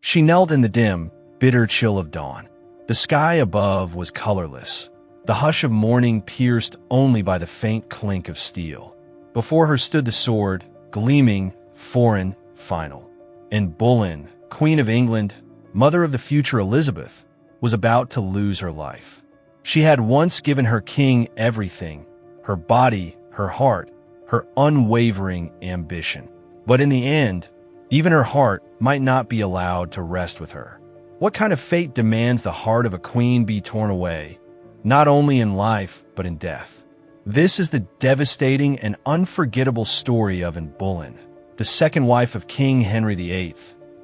She knelt in the dim, bitter chill of dawn. The sky above was colorless, the hush of morning pierced only by the faint clink of steel. Before her stood the sword, gleaming, foreign, final. Anne Boleyn, Queen of England, mother of the future Elizabeth, was about to lose her life. She had once given her king everything, her body, her heart, her unwavering ambition. But in the end, even her heart might not be allowed to rest with her. What kind of fate demands the heart of a queen be torn away, not only in life, but in death? This is the devastating and unforgettable story of Anne Boleyn, the second wife of King Henry VIII,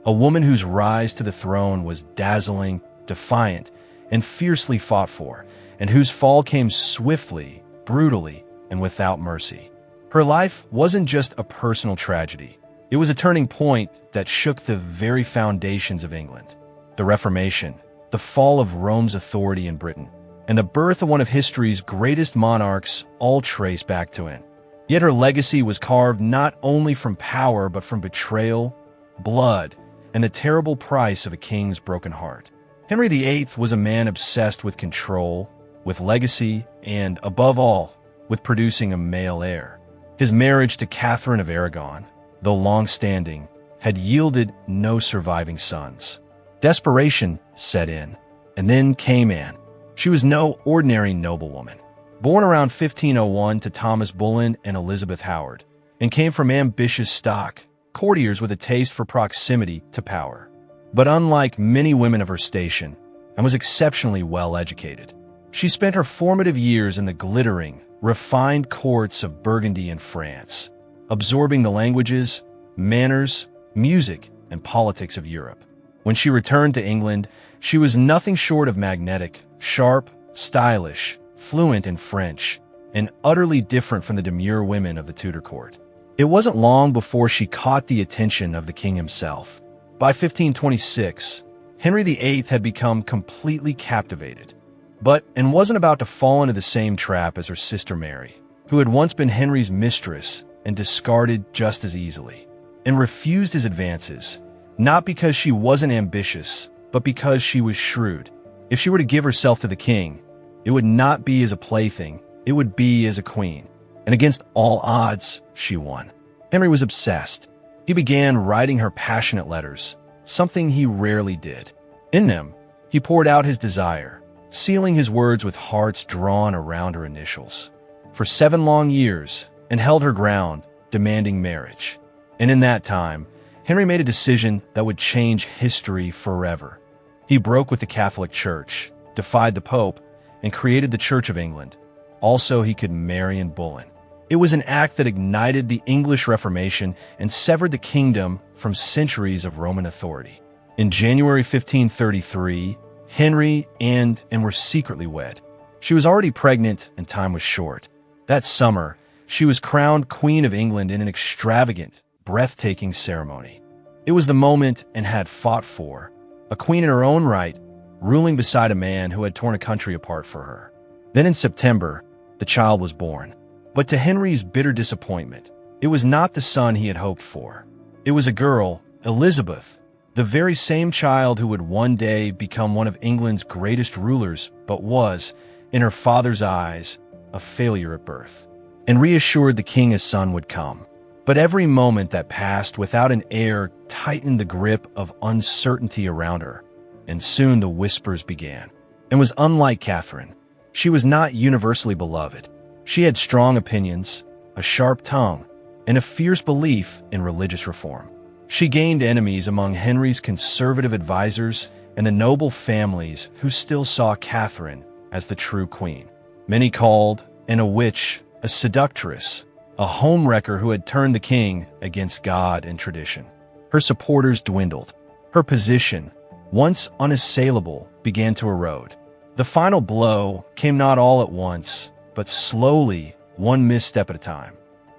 a woman whose rise to the throne was dazzling, defiant, and fiercely fought for, and whose fall came swiftly, brutally, and without mercy. Her life wasn't just a personal tragedy. It was a turning point that shook the very foundations of England. The Reformation, the fall of Rome's authority in Britain, and the birth of one of history's greatest monarchs all trace back to Anne. Yet her legacy was carved not only from power but from betrayal, blood, and the terrible price of a king's broken heart. Henry VIII was a man obsessed with control, with legacy, and, above all, with producing a male heir. His marriage to Catherine of Aragon, though long-standing, had yielded no surviving sons. Desperation set in, and then came Anne. She was no ordinary noblewoman. Born around 1501 to Thomas Boleyn and Elizabeth Howard, and came from ambitious stock, courtiers with a taste for proximity to power. But unlike many women of her station, Anne was exceptionally well-educated. She spent her formative years in the glittering, refined courts of Burgundy and France, absorbing the languages, manners, music, and politics of Europe. When she returned to England, she was nothing short of magnetic, sharp, stylish, fluent in French, and utterly different from the demure women of the Tudor court. It wasn't long before she caught the attention of the king himself. By 1526, Henry VIII had become completely captivated, and wasn't about to fall into the same trap as her sister Mary, who had once been Henry's mistress and discarded just as easily, and refused his advances, not because she wasn't ambitious, but because she was shrewd. If she were to give herself to the king, it would not be as a plaything, it would be as a queen. And against all odds, she won. Henry was obsessed. He began writing her passionate letters, something he rarely did. In them, he poured out his desire, sealing his words with hearts drawn around her initials. For 7 long years, and held her ground, demanding marriage. And in that time, Henry made a decision that would change history forever. He broke with the Catholic Church, defied the Pope, and created the Church of England. Also, he could marry Anne Boleyn. It was an act that ignited the English Reformation and severed the kingdom from centuries of Roman authority. In January 1533, Henry and Anne were secretly wed. She was already pregnant and time was short. That summer, she was crowned Queen of England in an extravagant, breathtaking ceremony. It was the moment Anne had fought for, a queen in her own right, ruling beside a man who had torn a country apart for her. Then in September, the child was born. But to Henry's bitter disappointment, it was not the son he had hoped for. It was a girl, Elizabeth, the very same child who would one day become one of England's greatest rulers, but was, in her father's eyes, a failure at birth. And reassured the king his son would come. But every moment that passed without an heir tightened the grip of uncertainty around her, and soon the whispers began. And was unlike Catherine. She was not universally beloved. She had strong opinions, a sharp tongue, and a fierce belief in religious reform. She gained enemies among Henry's conservative advisors and the noble families who still saw Catherine as the true queen. Many called Anne a witch, a seductress, a homewrecker who had turned the king against God and tradition. Her supporters dwindled. Her position, once unassailable, began to erode. The final blow came not all at once, but slowly, one misstep at a time.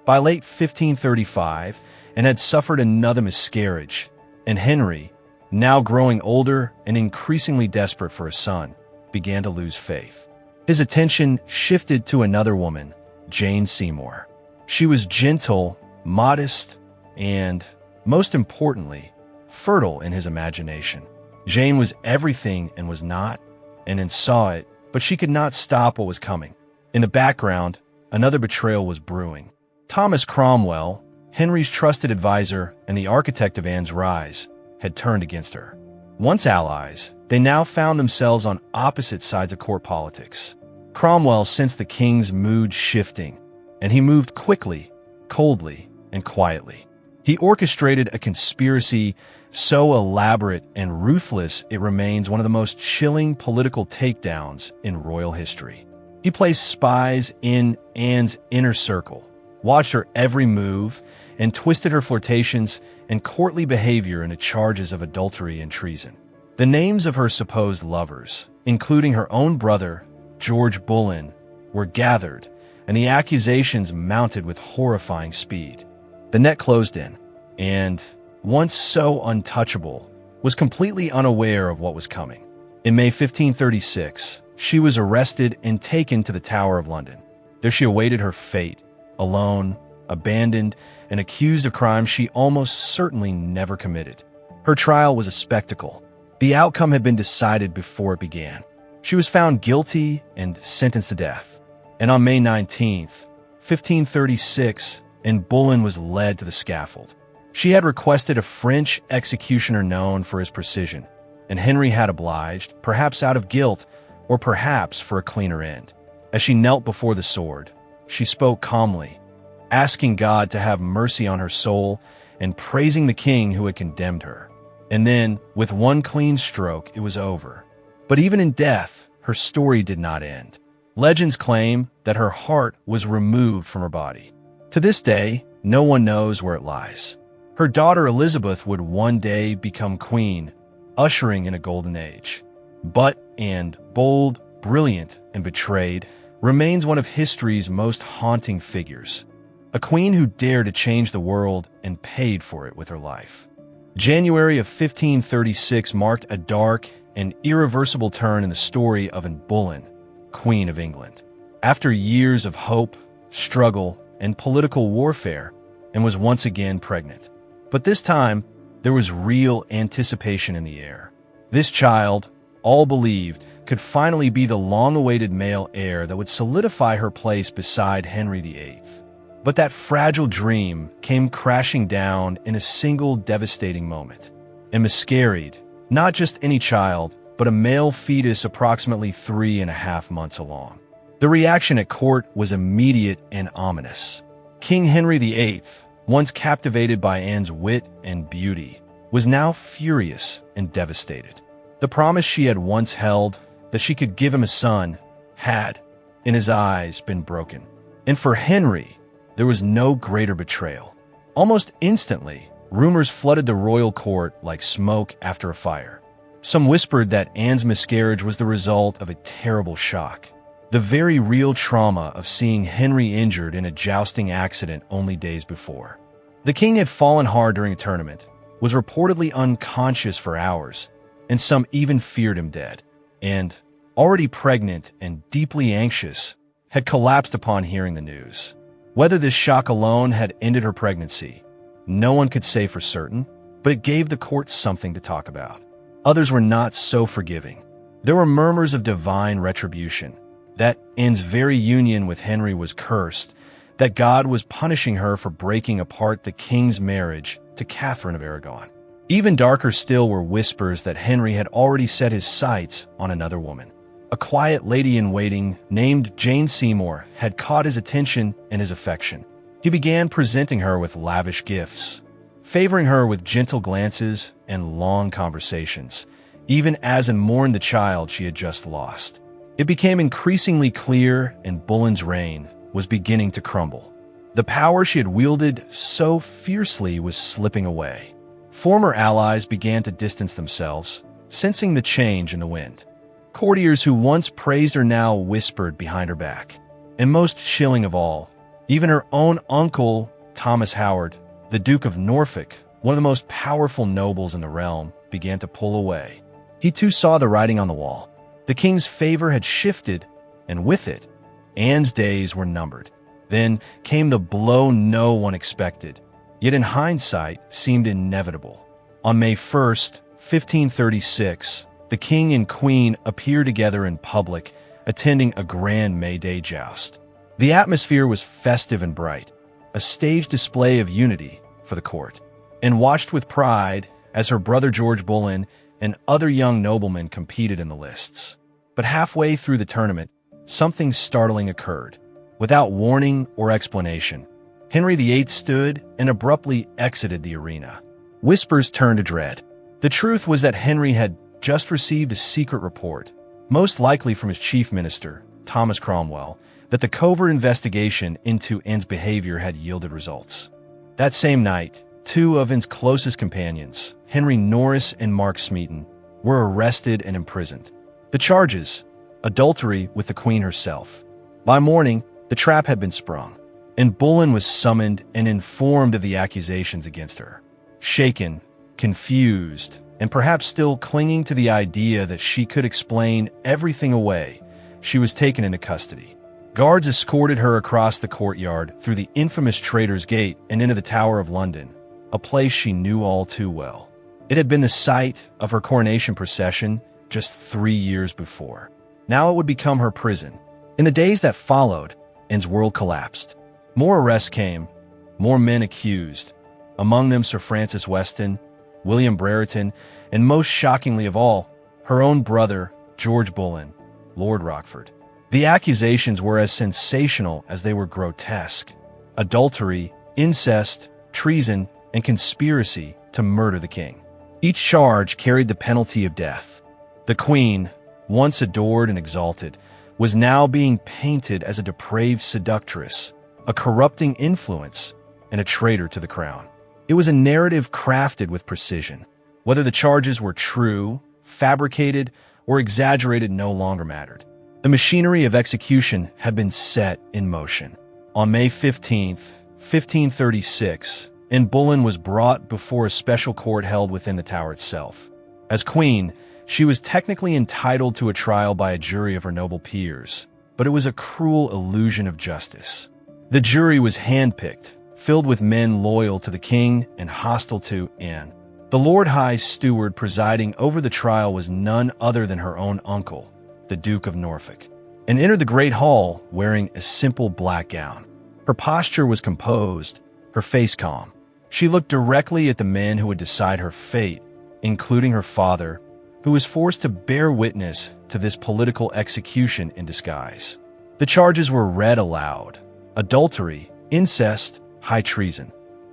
By late 1535, Anne had suffered another miscarriage, and Henry, now growing older and increasingly desperate for a son, began to lose faith. His attention shifted to another woman, Jane Seymour. She was gentle, modest, and, most importantly, fertile in his imagination. Jane was everything and was not, and then saw it, but she could not stop what was coming. In the background, another betrayal was brewing. Thomas Cromwell, Henry's trusted advisor and the architect of Anne's rise, had turned against her. Once allies, they now found themselves on opposite sides of court politics. Cromwell sensed the king's mood shifting, and he moved quickly, coldly, and quietly. He orchestrated a conspiracy so elaborate and ruthless it remains one of the most chilling political takedowns in royal history. He placed spies in Anne's inner circle, watched her every move, and twisted her flirtations and courtly behavior into charges of adultery and treason. The names of her supposed lovers, including her own brother, George Boleyn, were gathered, and the accusations mounted with horrifying speed. The net closed in, and, once so untouchable, was completely unaware of what was coming. In May 1536, she was arrested and taken to the Tower of London. There she awaited her fate, alone, abandoned, and accused of crimes she almost certainly never committed. Her trial was a spectacle. The outcome had been decided before it began. She was found guilty and sentenced to death. And on May 19th, 1536, Anne Boleyn was led to the scaffold. She had requested a French executioner known for his precision, and Henry had obliged, perhaps out of guilt, or perhaps for a cleaner end. As she knelt before the sword, she spoke calmly, asking God to have mercy on her soul and praising the king who had condemned her. And then, with one clean stroke, it was over. But even in death, her story did not end. Legends claim that her heart was removed from her body. To this day, no one knows where it lies. Her daughter Elizabeth would one day become queen, ushering in a golden age. But Anne, bold, brilliant, and betrayed, remains one of history's most haunting figures. A queen who dared to change the world and paid for it with her life. January of 1536 marked a dark and irreversible turn in the story of Anne Boleyn, Queen of England. After years of hope, struggle, and political warfare, Anne was once again pregnant. But this time, there was real anticipation in the air. This child, all believed, could finally be the long-awaited male heir that would solidify her place beside Henry VIII. But that fragile dream came crashing down in a single devastating moment. Anne miscarried, not just any child, but a male fetus approximately 3.5 months along. The reaction at court was immediate and ominous. King Henry VIII, once captivated by Anne's wit and beauty, was now furious and devastated. The promise she had once held, that she could give him a son, had, in his eyes, been broken. And for Henry, there was no greater betrayal. Almost instantly, rumors flooded the royal court like smoke after a fire. Some whispered that Anne's miscarriage was the result of a terrible shock, the very real trauma of seeing Henry injured in a jousting accident only days before. The king had fallen hard during a tournament, was reportedly unconscious for hours, and some even feared him dead, and, already pregnant and deeply anxious, had collapsed upon hearing the news. Whether this shock alone had ended her pregnancy, no one could say for certain, but it gave the court something to talk about. Others were not so forgiving. There were murmurs of divine retribution, that Anne's very union with Henry was cursed, that God was punishing her for breaking apart the king's marriage to Catherine of Aragon. Even darker still were whispers that Henry had already set his sights on another woman. A quiet lady-in-waiting named Jane Seymour had caught his attention and his affection. He began presenting her with lavish gifts, favoring her with gentle glances and long conversations, even as Anne mourned the child she had just lost. It became increasingly clear Anne Boleyn's reign was beginning to crumble. The power she had wielded so fiercely was slipping away. Former allies began to distance themselves, sensing the change in the wind. Courtiers who once praised her now whispered behind her back. And most chilling of all, even her own uncle, Thomas Howard, the Duke of Norfolk, one of the most powerful nobles in the realm, began to pull away. He too saw the writing on the wall. The king's favor had shifted, and with it, Anne's days were numbered. Then came the blow no one expected, yet in hindsight seemed inevitable. On May 1st, 1536, the king and queen appear together in public, attending a grand May Day joust. The atmosphere was festive and bright, a staged display of unity for the court, and watched with pride as her brother George Boleyn and other young noblemen competed in the lists. But halfway through the tournament, something startling occurred. Without warning or explanation, Henry VIII stood and abruptly exited the arena. Whispers turned to dread. The truth was that Henry had just received a secret report, most likely from his chief minister, Thomas Cromwell, that the covert investigation into Anne's behavior had yielded results. That same night, two of Anne's closest companions, Henry Norris and Mark Smeaton, were arrested and imprisoned. The charges: adultery with the Queen herself. By morning, the trap had been sprung, and Boleyn was summoned and informed of the accusations against her. Shaken, confused, and perhaps still clinging to the idea that she could explain everything away, she was taken into custody. Guards escorted her across the courtyard through the infamous Traitor's Gate and into the Tower of London, a place she knew all too well. It had been the site of her coronation procession just 3 years before. Now it would become her prison. In the days that followed, Anne's world collapsed. More arrests came, more men accused, among them Sir Francis Weston, William Brereton, and most shockingly of all, her own brother, George Boleyn, Lord Rochford. The accusations were as sensational as they were grotesque: adultery, incest, treason, and conspiracy to murder the king. Each charge carried the penalty of death. The Queen, once adored and exalted, was now being painted as a depraved seductress, a corrupting influence, and a traitor to the crown. It was a narrative crafted with precision. Whether the charges were true, fabricated, or exaggerated no longer mattered. The machinery of execution had been set in motion. On May 15, 1536, Anne Boleyn was brought before a special court held within the tower itself. As queen, she was technically entitled to a trial by a jury of her noble peers, but it was a cruel illusion of justice. The jury was handpicked, filled with men loyal to the king and hostile to Anne. The Lord High Steward presiding over the trial was none other than her own uncle, the Duke of Norfolk, and entered the great hall wearing a simple black gown. Her posture was composed, her face calm. She looked directly at the men who would decide her fate, including her father, who was forced to bear witness to this political execution in disguise. The charges were read aloud: adultery, incest, high treason.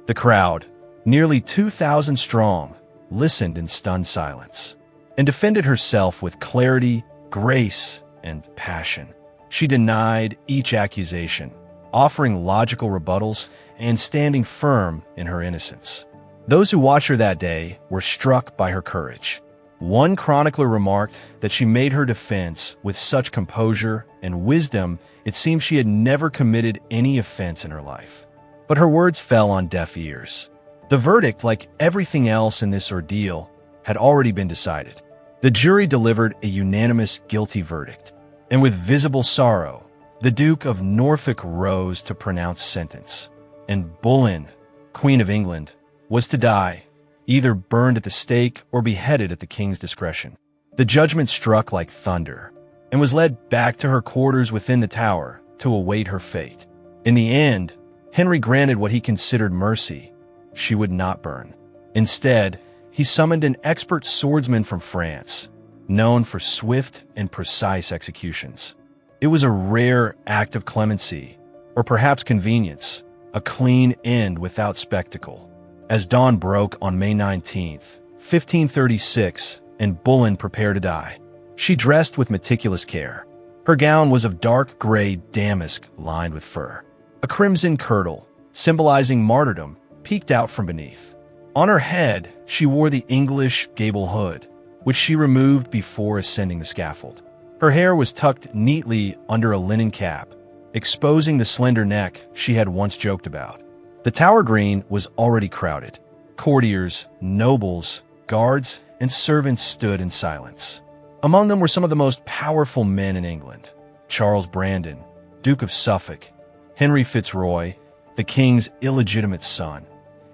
The crowd, nearly 2,000 strong, listened in stunned silence, and defended herself with clarity, grace, and passion. She denied each accusation, offering logical rebuttals and standing firm in her innocence. Those who watched her that day were struck by her courage. One chronicler remarked that she made her defense with such composure and wisdom it seemed she had never committed any offense in her life. But her words fell on deaf ears. The verdict, like everything else in this ordeal, had already been decided. The jury delivered a unanimous guilty verdict, and with visible sorrow, the Duke of Norfolk rose to pronounce sentence. And Boleyn, Queen of England, was to die, either burned at the stake or beheaded at the king's discretion. The judgment struck like thunder, and was led back to her quarters within the tower to await her fate. In the end, Henry granted what he considered mercy. She would not burn. Instead, he summoned an expert swordsman from France, known for swift and precise executions. It was a rare act of clemency, or perhaps convenience, a clean end without spectacle. As dawn broke on May 19, 1536, and Boleyn prepared to die, she dressed with meticulous care. Her gown was of dark gray damask lined with fur. A crimson kirtle, symbolizing martyrdom, peeked out from beneath. On her head, she wore the English gable hood, which she removed before ascending the scaffold. Her hair was tucked neatly under a linen cap, exposing the slender neck she had once joked about. The Tower Green was already crowded. Courtiers, nobles, guards, and servants stood in silence. Among them were some of the most powerful men in England: Charles Brandon, Duke of Suffolk, Henry Fitzroy, the king's illegitimate son,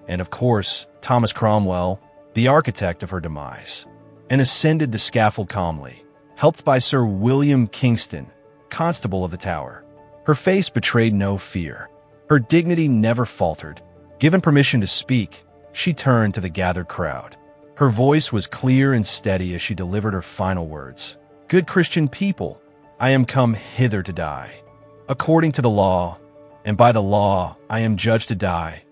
and of course, Thomas Cromwell, the architect of her demise, and ascended the scaffold calmly, helped by Sir William Kingston, Constable of the Tower. Her face betrayed no fear. Her dignity never faltered. Given permission to speak, she turned to the gathered crowd. Her voice was clear and steady as she delivered her final words. "Good Christian people, I am come hither to die. According to the law, and by the law I am judged to die,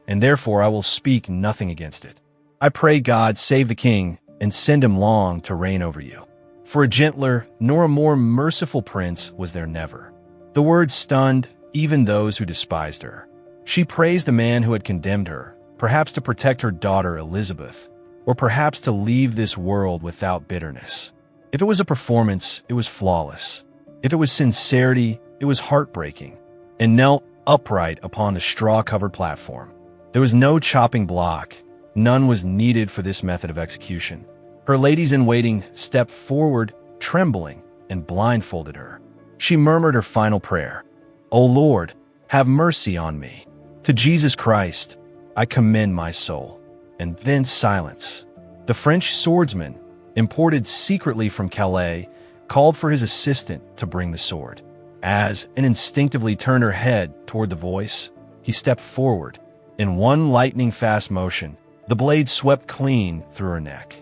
and therefore I will speak nothing against it. I pray God save the king and send him long to reign over you." For a gentler nor a more merciful prince was there never. The words stunned even those who despised her. She praised the man who had condemned her, perhaps to protect her daughter Elizabeth, or perhaps to leave this world without bitterness. If it was a performance, it was flawless. If it was sincerity, it was heartbreaking, and knelt upright upon the straw-covered platform. There was no chopping block. None was needed for this method of execution. Her ladies-in-waiting stepped forward, trembling, and blindfolded her. She murmured her final prayer. "O Lord, have mercy on me. To Jesus Christ, I commend my soul." And then silence. The French swordsman, imported secretly from Calais, called for his assistant to bring the sword. As Anne instinctively turned her head toward the voice, he stepped forward. In one lightning-fast motion, the blade swept clean through her neck.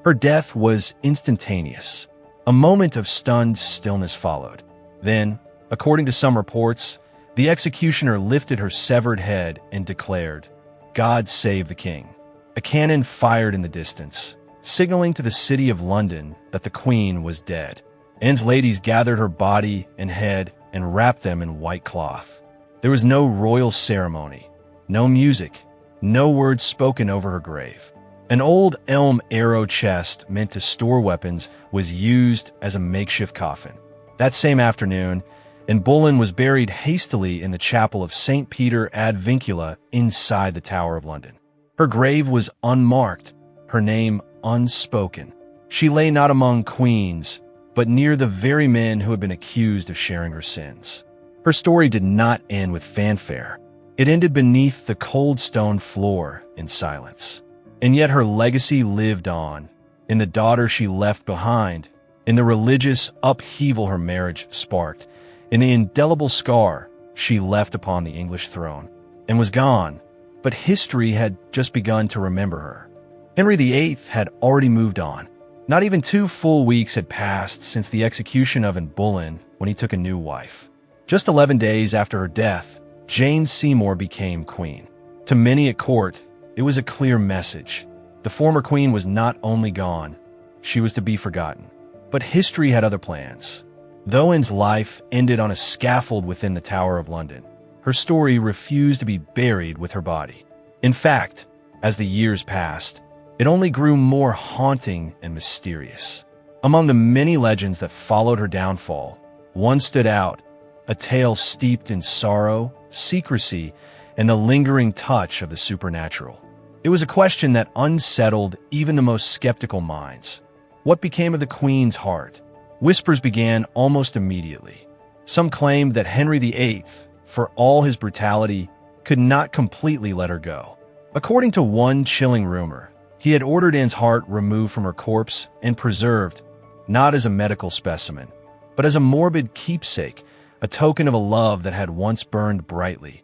Her death was instantaneous. A moment of stunned stillness followed. Then, according to some reports, the executioner lifted her severed head and declared, "God save the king." A cannon fired in the distance, signaling to the city of London that the queen was dead. Anne's ladies gathered her body and head and wrapped them in white cloth. There was no royal ceremony, no music, no words spoken over her grave. An old elm arrow chest meant to store weapons was used as a makeshift coffin. That same afternoon, Anne Boleyn was buried hastily in the chapel of St. Peter ad Vincula inside the Tower of London. Her grave was unmarked, her name unspoken. She lay not among queens, but near the very men who had been accused of sharing her sins. Her story did not end with fanfare. It ended beneath the cold stone floor in silence. And yet her legacy lived on, in the daughter she left behind, in the religious upheaval her marriage sparked, in the indelible scar she left upon the English throne, and was gone, but history had just begun to remember her. Henry VIII had already moved on. Not even 2 full weeks had passed since the execution of Anne Boleyn when he took a new wife. Just 11 days after her death, Jane Seymour became queen. To many at court, it was a clear message. The former queen was not only gone, she was to be forgotten. But history had other plans. Though Anne's life ended on a scaffold within the Tower of London, her story refused to be buried with her body. In fact, as the years passed, it only grew more haunting and mysterious. Among the many legends that followed her downfall, one stood out, a tale steeped in sorrow, secrecy, and the lingering touch of the supernatural. It was a question that unsettled even the most skeptical minds. What became of the Queen's heart? Whispers began almost immediately. Some claimed that Henry VIII, for all his brutality, could not completely let her go. According to one chilling rumor, he had ordered Anne's heart removed from her corpse and preserved, not as a medical specimen, but as a morbid keepsake, a token of a love that had once burned brightly,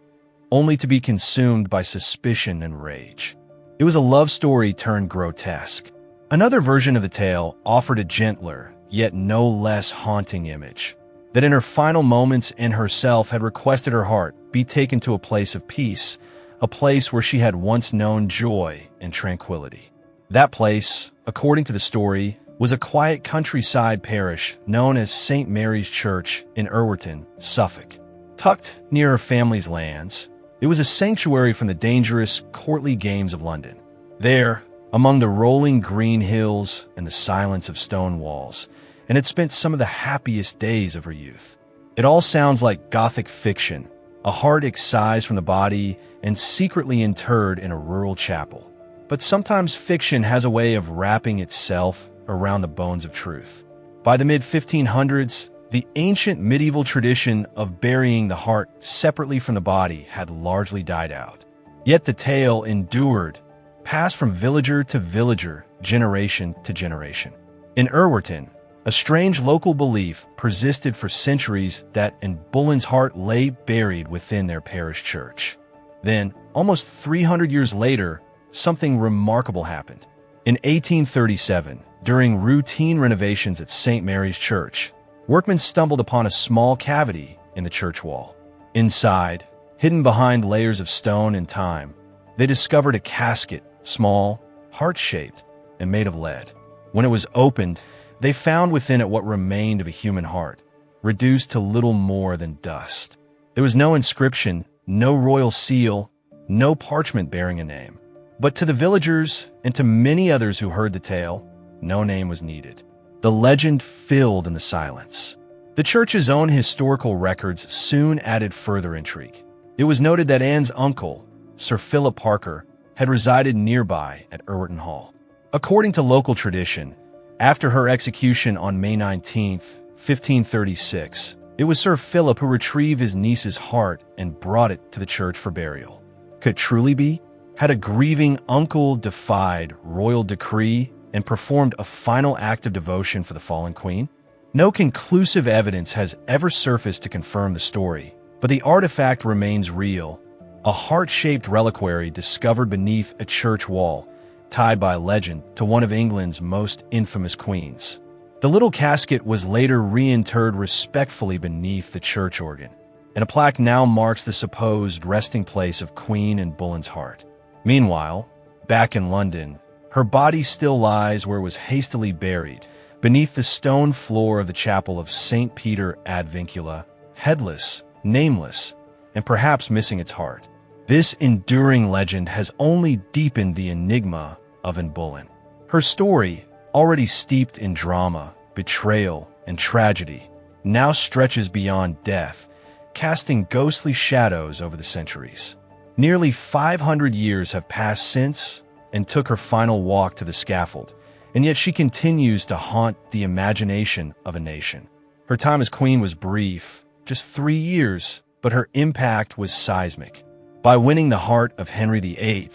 only to be consumed by suspicion and rage. It was a love story turned grotesque. Another version of the tale offered a gentler, yet no less haunting image, that in her final moments Anne herself had requested her heart be taken to a place of peace, a place where she had once known joy and tranquility. That place, according to the story, was a quiet countryside parish known as St. Mary's Church in Irwerton, Suffolk. Tucked near her family's lands, it was a sanctuary from the dangerous courtly games of London. There, among the rolling green hills and the silence of stone walls, and had spent some of the happiest days of her youth. It all sounds like Gothic fiction, a heart excised from the body and secretly interred in a rural chapel. But sometimes fiction has a way of wrapping itself around the bones of truth. By the mid-1500s, the ancient medieval tradition of burying the heart separately from the body had largely died out. Yet the tale endured, passed from villager to villager, generation to generation. In Irwerton, a strange local belief persisted for centuries that Anne Boleyn's heart lay buried within their parish church. Then, almost 300 years later, something remarkable happened. In 1837, during routine renovations at St. Mary's Church, workmen stumbled upon a small cavity in the church wall. Inside, hidden behind layers of stone and time, they discovered a casket, small, heart-shaped, and made of lead. When it was opened, they found within it what remained of a human heart, reduced to little more than dust. There was no inscription, no royal seal, no parchment bearing a name. But to the villagers and to many others who heard the tale, no name was needed. The legend filled in the silence. The church's own historical records soon added further intrigue. It was noted that Anne's uncle, Sir Philip Parker, had resided nearby at Irwerton Hall. According to local tradition, after her execution on May 19, 1536, it was Sir Philip who retrieved his niece's heart and brought it to the church for burial. Could it truly be? Had a grieving uncle defied royal decree and performed a final act of devotion for the fallen queen? No conclusive evidence has ever surfaced to confirm the story, but the artifact remains real, a heart-shaped reliquary discovered beneath a church wall, tied by legend to one of England's most infamous queens. The little casket was later reinterred respectfully beneath the church organ, and a plaque now marks the supposed resting place of Queen Anne Boleyn's heart. Meanwhile, back in London, her body still lies where it was hastily buried, beneath the stone floor of the chapel of St. Peter ad Vincula, headless, nameless, and perhaps missing its heart. This enduring legend has only deepened the enigma of Anne Boleyn. Her story, already steeped in drama, betrayal, and tragedy, now stretches beyond death, casting ghostly shadows over the centuries. Nearly 500 years have passed since Anne took her final walk to the scaffold, and yet she continues to haunt the imagination of a nation. Her time as queen was brief, just 3 years, but her impact was seismic. By winning the heart of Henry VIII,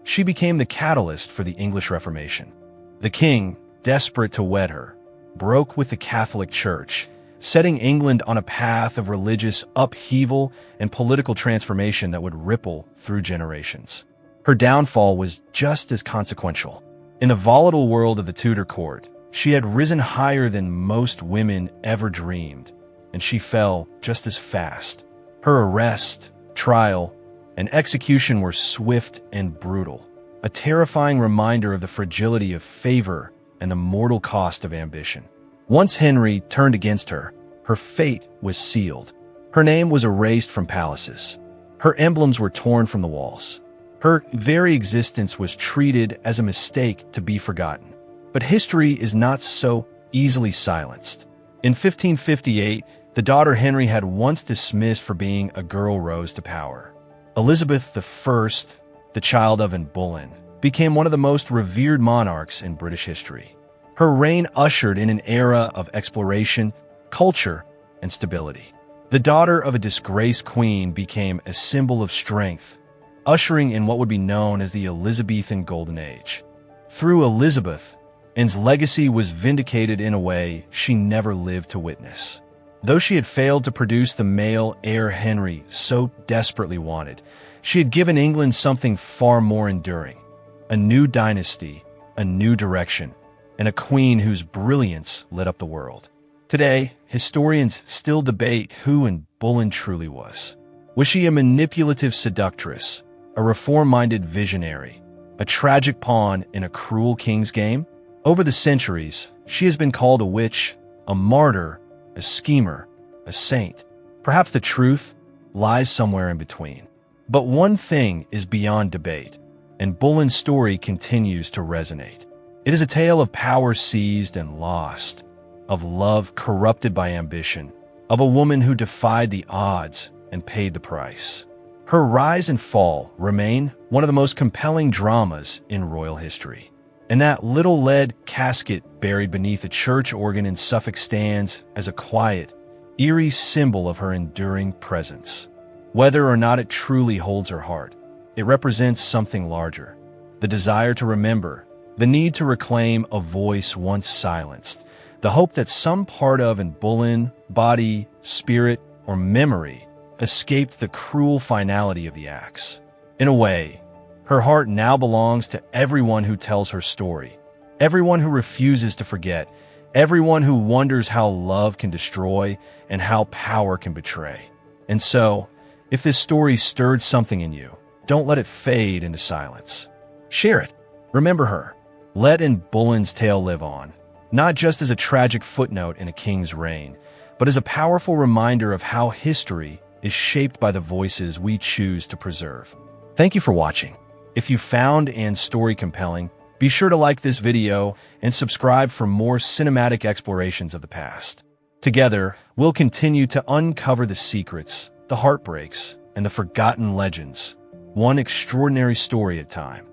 she became the catalyst for the English Reformation. The king, desperate to wed her, broke with the Catholic Church, setting England on a path of religious upheaval and political transformation that would ripple through generations. Her downfall was just as consequential. In the volatile world of the Tudor court, she had risen higher than most women ever dreamed, and she fell just as fast. Her arrest, trial, and execution were swift and brutal, a terrifying reminder of the fragility of favor and the mortal cost of ambition. Once Henry turned against her, her fate was sealed. Her name was erased from palaces. Her emblems were torn from the walls. Her very existence was treated as a mistake to be forgotten. But history is not so easily silenced. In 1558, the daughter Henry had once dismissed for being a girl rose to power. Elizabeth I, the child of Anne Boleyn, became one of the most revered monarchs in British history. Her reign ushered in an era of exploration, culture, and stability. The daughter of a disgraced queen became a symbol of strength, ushering in what would be known as the Elizabethan Golden Age. Through Elizabeth, Anne's legacy was vindicated in a way she never lived to witness. Though she had failed to produce the male heir Henry so desperately wanted, she had given England something far more enduring: a new dynasty, a new direction, and a queen whose brilliance lit up the world. Today, historians still debate who Anne Boleyn truly was. Was she a manipulative seductress, a reform-minded visionary, a tragic pawn in a cruel king's game? Over the centuries, she has been called a witch, a martyr, a schemer, a saint. Perhaps the truth lies somewhere in between. But one thing is beyond debate, and Boleyn's story continues to resonate. It is a tale of power seized and lost, of love corrupted by ambition, of a woman who defied the odds and paid the price. Her rise and fall remain one of the most compelling dramas in royal history. And that little lead casket buried beneath a church organ in Suffolk stands as a quiet, eerie symbol of her enduring presence. Whether or not it truly holds her heart, it represents something larger: the desire to remember, the need to reclaim a voice once silenced, the hope that some part of Anne Boleyn, body, spirit, or memory escaped the cruel finality of the axe. In a way, her heart now belongs to everyone who tells her story, everyone who refuses to forget, everyone who wonders how love can destroy and how power can betray. And so, if this story stirred something in you, don't let it fade into silence. Share it. Remember her. Let Anne Boleyn's tale live on, not just as a tragic footnote in a king's reign, but as a powerful reminder of how history is shaped by the voices we choose to preserve. Thank you for watching. If you found Anne's story compelling, be sure to like this video and subscribe for more cinematic explorations of the past. Together, we'll continue to uncover the secrets, the heartbreaks, and the forgotten legends, one extraordinary story at a time.